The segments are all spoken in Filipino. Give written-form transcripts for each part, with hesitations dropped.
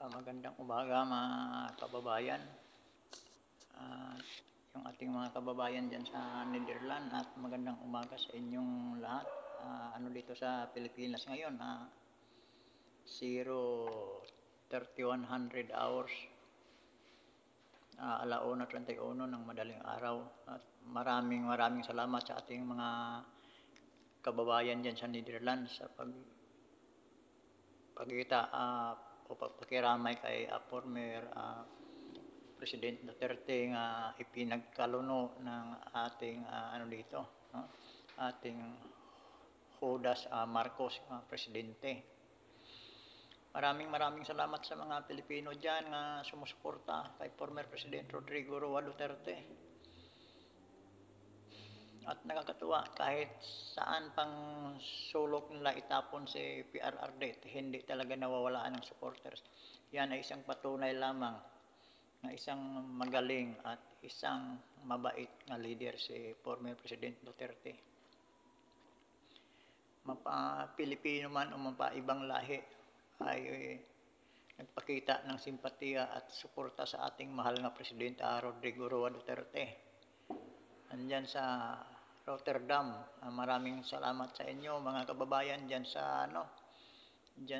Magandang umaga mga kababayan. Ah, yung ating mga kababayan diyan sa Netherlands at magandang umaga sa inyong lahat. Dito sa Pilipinas ngayon, 0:31 hours, 1:31 ng madaling araw. At maraming salamat sa ating mga kababayan diyan sa Netherlands sa pagkita o pagpakiramay kay former President Duterte nga ipinagkaluno ng ating ating Judas Marcos presidente. Maraming salamat sa mga Pilipino diyan nga sumusuporta kay former President Rodrigo Roa Duterte. At nakakatuwa, kahit saan pang sulok nila itapon si PRRD, hindi talaga nawawalaan ng supporters. Yan ay isang patunay lamang na isang magaling at isang mabait na leader si former President Duterte. Mapa-Pilipino man o mapa-ibang lahi ay nagpakita ng simpatiya at suporta sa ating mahal na Presidente Rodrigo Roa Duterte. Andyan sa Rotterdam, maraming salamat sa inyo mga kababayan diyan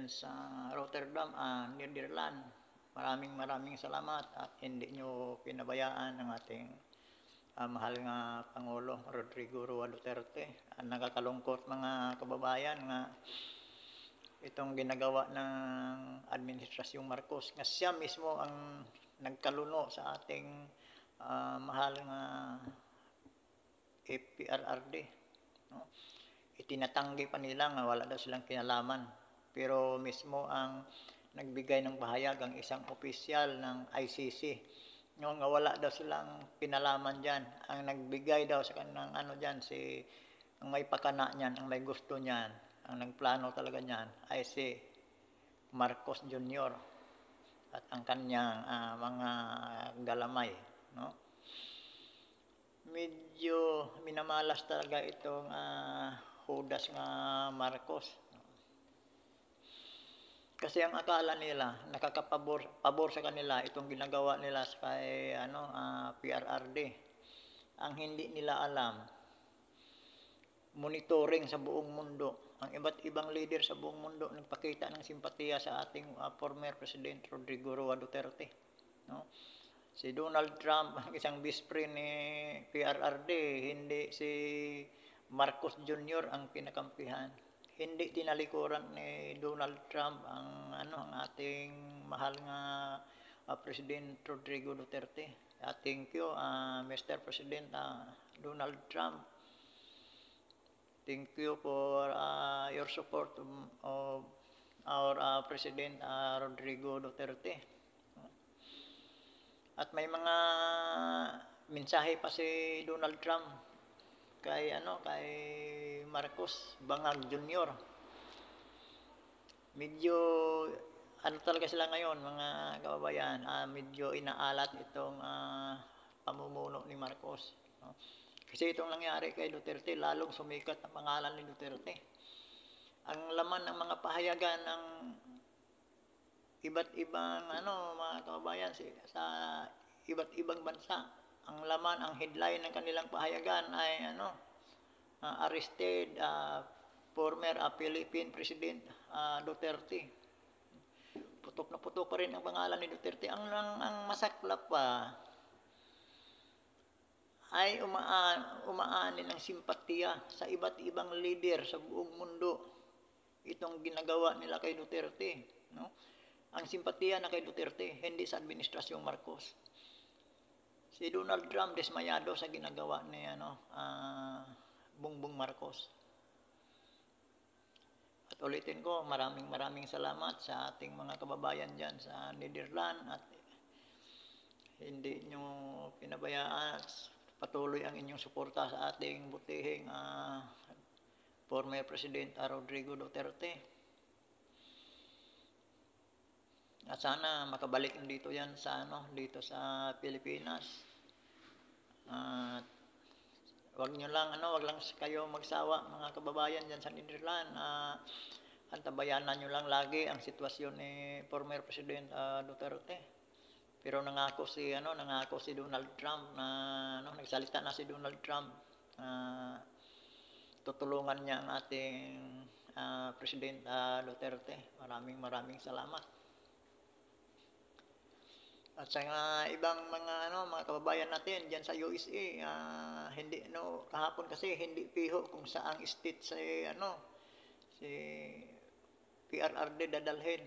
sa Rotterdam, Netherlands. Maraming salamat at hindi nyo pinabayaan ang ating mahal nga Pangulo Rodrigo Roa Duterte. Nakakalungkot mga kababayan nga itong ginagawa ng Administrasyong Marcos, nga siya mismo ang nagkaluno sa ating mahal nga PRRD. Itinatanggi pa nila nga wala daw silang kinalaman, pero mismo ang nagbigay ng pahayag ang isang opisyal ng ICC nga wala daw silang kinalaman diyan. Ang nagbigay daw sa kanang ang may pakana niyan, ang may gusto niyan, ang nagplano talaga niyan ay si Marcos Jr. at ang kanyang mga galamay, Medyo minamalas talaga itong Judas nga Marcos. Kasi ang akala nila nakakapabor sa kanila itong ginagawa nila sa kay PRRD. Ang hindi nila alam, monitoring sa buong mundo, ang iba't ibang leader sa buong mundo nagpakita ng simpatiya sa ating former President Rodrigo Roa Duterte, Si Donald Trump, isang vice friend ni PRRD, hindi si Marcos Jr. ang pinakampihan. Hindi tinalikuran ni Donald Trump ang ating mahal nga President Rodrigo Duterte. Thank you, Mr. President Donald Trump. Thank you for your support of our President Rodrigo Duterte. At may mga mensahe pa si Donald Trump kay Marcos Bangag Jr. Medyo talaga sila ngayon mga kababayan, medyo inaalat itong pamumuno ni Marcos, Kasi itong nangyari kay Duterte, lalong sumikat ang pangalan ni Duterte. Ang laman ng mga pahayagan ng iba't ibang mga kababayan sa iba't ibang bansa, ang laman, ang headline ng kanilang pahayagan ay arrested former Philippine President Duterte. Putok na putok pa rin ang pangalan ni Duterte. Ang masaklap pa ay umaani ng simpatiya sa iba't ibang leader sa buong mundo itong ginagawa nila kay Duterte, Ang simpatiya na kay Duterte, hindi sa Administrasyong Marcos. Si Donald Trump desmayado sa ginagawa ni Bongbong Marcos. At ulitin ko, maraming salamat sa ating mga kababayan diyan sa Netherlands at hindi nyo pinabayaan, patuloy ang inyong suporta sa ating butihing former President Rodrigo Duterte. At sana makabalik dito yan sa dito sa Pilipinas. Wag lang kayo magsawa mga kababayan diyan sa Netherlands. antabayanan nyo lang lagi ang sitwasyon ni former President Duterte. Pero nangako si Donald Trump na nagsalita na si Donald Trump na tutulungan niya ang ating President Duterte. Maraming salamat. At sa ibang mga kababayan natin diyan sa USA, hindi kahapon kasi hindi piho kung saang state si PRRD dadalhin.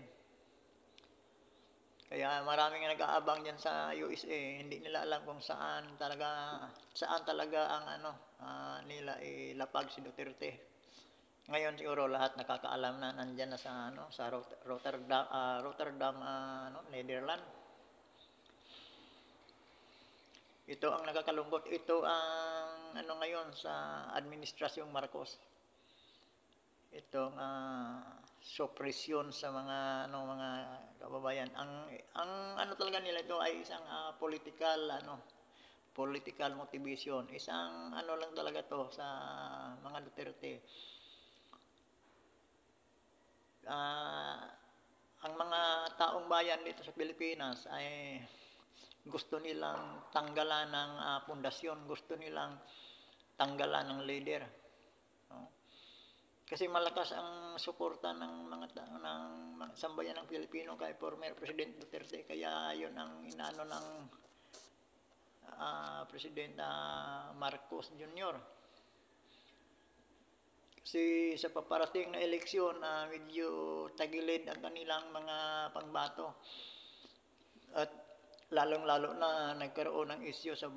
Kaya maraming nag-aabang diyan sa USA, hindi nila alam kung saan talaga ang nila ilapag si Duterte. Ngayon siguro lahat nakakaalam na nandiyan na sa Rotterdam, Netherlands. Ito ang nakakalungkot. Ito ang ngayon sa administrasyong Marcos. Itong supresyon sa mga mga kababayan. Ang talaga nila ito ay isang political motivation. Isang lang talaga to sa mga Duterte. Ang mga taong bayan dito sa Pilipinas ay gusto nilang tanggalan ng pundasyon, gusto nilang tanggalan ng leader. No? Kasi malakas ang suporta ng mga sambayan ng Pilipino kay former President Duterte, kaya 'yun ang inaano ng President Marcos Jr. Kasi sa paparating na eleksyon, medyo tagilid ang kanilang mga pangbato. At lalong-lalo na nagkaroon ng issue sa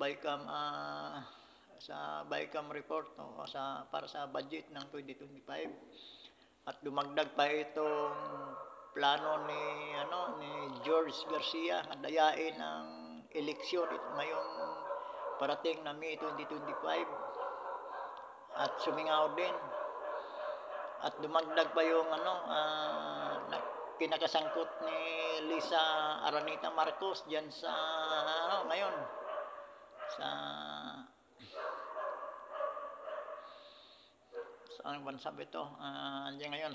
BICAM report para sa budget ng 2025. At dumagdag pa itong plano ni George Garcia na dayain ang eleksyon ngayong parating na May 2025. At sumingaw din. At dumagdag pa yung kinakasangkot ni Lisa Araneta Marcos diyan sa ngayon saan bansa ba ito? Diyan ngayon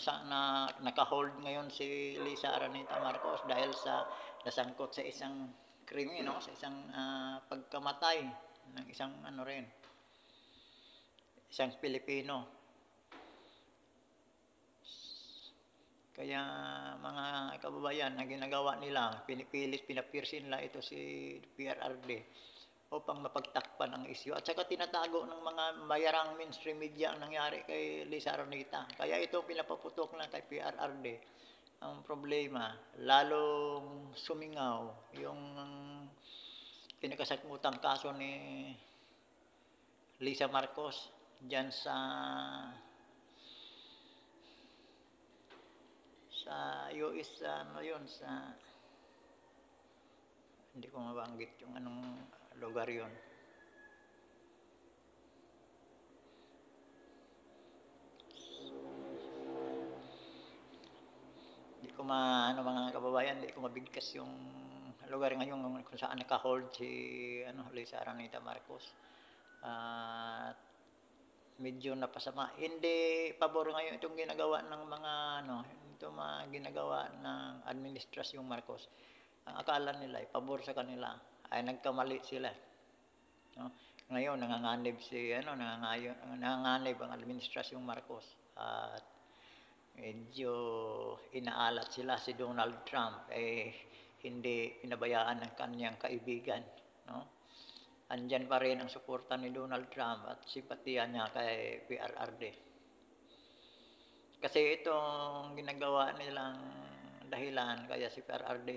naka-hold ngayon si Lisa Araneta Marcos dahil sa nasangkot sa isang krimen, sa isang pagkamatay ng isang isang Pilipino. Kaya mga kababayan, na ginagawa nila, pinapirsin nila ito si PRRD upang mapagtakpan ang isyu. At saka tinatago ng mga mayarang mainstream media ang nangyari kay Lisa Araneta. Kaya ito pinapaputok na kay PRRD. Ang problema, lalong sumingaw yung pinakasakmutang kaso ni Lisa Marcos dyan sa US, hindi ko mabanggit yung anong lugar yon. Hindi ko mga kababayan, hindi ko mabigkas yung lugar ngayon kung saan naka-hold si Lisa Araneta Marcos. Medyo napasama. Hindi pabor ngayon itong ginagawa ng mga ginagawa ng administrasyong Marcos. Ang akala nila ay pabor sa kanila, ay nagkamali sila. No? Ngayon nanganganib nanganganib ang administrasyong Marcos at medyo inaalat sila si Donald Trump hindi pinabayaan ng kanyang kaibigan, no? Andyan pa rin ang suporta ni Donald Trump at simpatiya niya kay PRRD. Kasi itong ginagawa nilang dahilan kaya si PRRD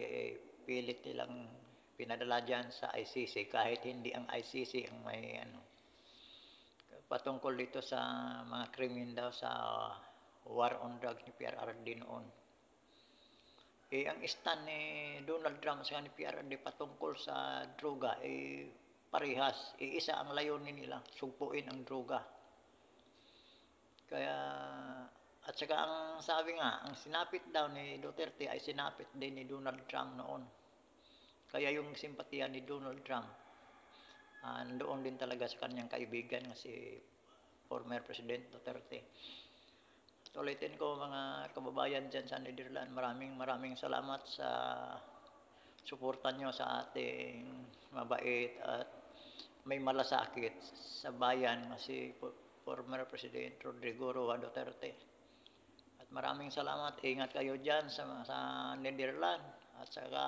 pilit nilang pinadala dyan sa ICC kahit hindi ang ICC ang may patungkol dito sa mga krimen daw sa war on drugs ni PRRD noon. Ang stand ni Donald Trump sa ni PRRD patungkol sa droga parehas, isa ang layunin nila, sugpuin ang droga. Kaya, at saka ang sabi nga, ang sinapit daw ni Duterte ay sinapit din ni Donald Trump noon. Kaya yung simpatiya ni Donald Trump, nandoon din talaga sa kanyang kaibigan na si former President Duterte. Ulitin ko mga kababayan dyan sa Netherlands, maraming salamat sa suporta nyo sa ating mabait at may malasakit sa bayan na si former President Rodrigo Roa Duterte. At maraming salamat, ingat kayo dyan sa Netherlands at saka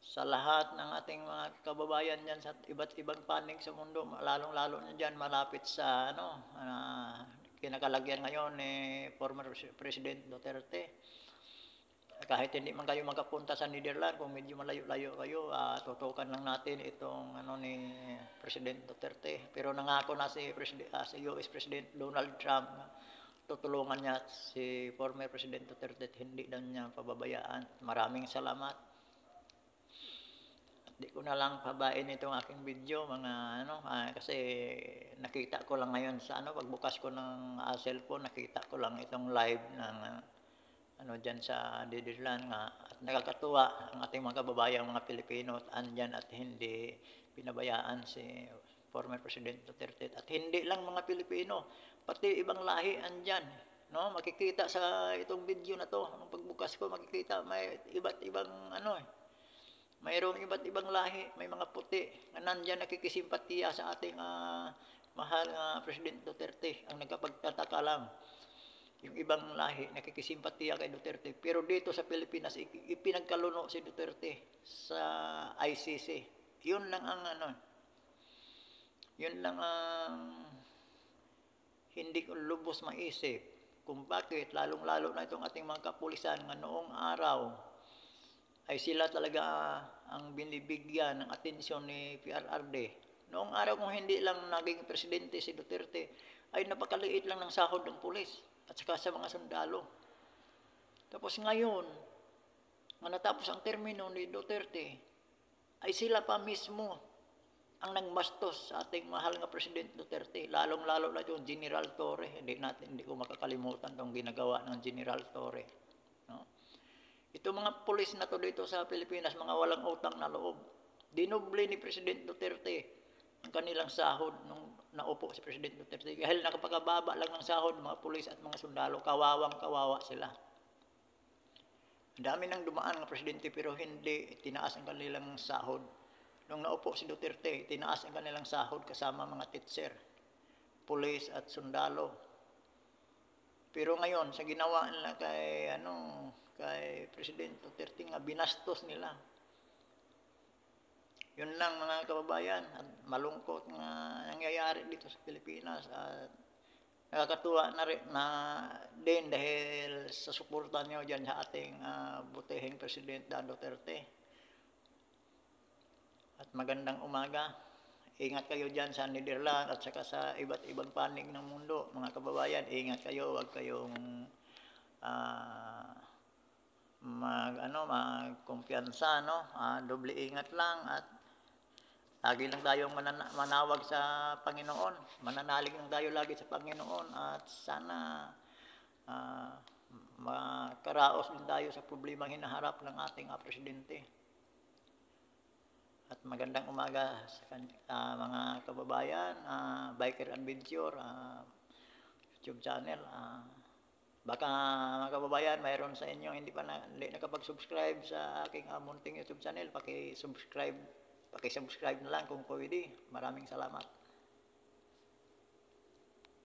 sa lahat ng ating mga kababayan dyan sa iba't ibang panig sa mundo, lalong-lalo na dyan malapit sa kinakalagyan ngayon ni former President Duterte. Kahit hindi man kayo makapunta sa Netherlands, kung medyo malayo-layo kayo, tutukan lang natin itong ni President Duterte. Pero nangako na si US President Donald Trump, tutulungan niya si former President Duterte at hindi daw niya pababayaan. Maraming salamat. Di ko na lang pabain itong aking video kasi nakita ko lang ngayon sa pagbukas ko ng cellphone, nakita ko lang itong live ng dyan sa Netherlands nga, at nakakatuwa ang ating mga kababayang mga Pilipino at andyan at hindi pinabayaan si former President Duterte. At hindi lang mga Pilipino, pati ibang lahi andyan, makikita sa itong video na to, nung pagbukas ko makikita may iba't ibang mayroong iba't ibang lahi, may mga puti na nandyan nakikisimpatiya sa ating mahal na President Duterte. Ang nagkapagtataka lang, yung ibang lahi nakikisimpatiya kay Duterte, pero dito sa Pilipinas ipinagkaluno si Duterte sa ICC. Yun lang ang hindi ko lubos maisip kung bakit lalong-lalo na itong ating mga kapulisan nga noong araw ay sila talaga ang binibigyan ng atensyon ni PRRD. Noong araw kung hindi lang naging presidente si Duterte, ay napakaliit lang ng sahod ng pulis at saka sa mga sundalo. Tapos ngayon, natapos ang termino ni Duterte, ay sila pa mismo ang nagmastos sa ating mahal nga President Duterte. Lalong-lalo na yung General Torre. Hindi ko makakalimutan itong ginagawa ng General Torre. Ito mga pulis na to dito sa Pilipinas, mga walang utang na loob. Dinoble ni President Duterte ang kanilang sahod nung naupo si President Duterte. Dahil nakapagababa lang ng sahod mga pulis at mga sundalo, kawawang-kawawa sila. Ang dami nang dumaan ng presidente pero hindi tinaas ang kanilang sahod. Nung naupo si Duterte, tinaas ang kanilang sahod kasama mga teacher, pulis at sundalo. Pero ngayon, sa ginawa nila kay President Duterte nga binastos nila. Yun lang mga kababayan, at malungkot nga nangyayari dito sa Pilipinas at nakakatuwa na rin din dahil sa suporta niyo diyan sa ating butihing President Duterte. At magandang umaga. Ingat kayo diyan sa Netherlands at saka sa iba't ibang panig ng mundo, mga kababayan. Ingat kayo, huwag kayong magkumpiyansa, doble ingat lang at lagi lang tayong manawag sa Panginoon. Mananalig lang tayo lagi sa Panginoon at sana makaraos din tayo sa problemang hinaharap ng ating presidente. At magandang umaga sa mga kababayan, Biker Adventure, YouTube channel. Baka mga kababayan, mayroon sa inyo hindi nakapag-subscribe sa aking munting YouTube channel, paki-subscribe na lang kung pwede. Maraming salamat.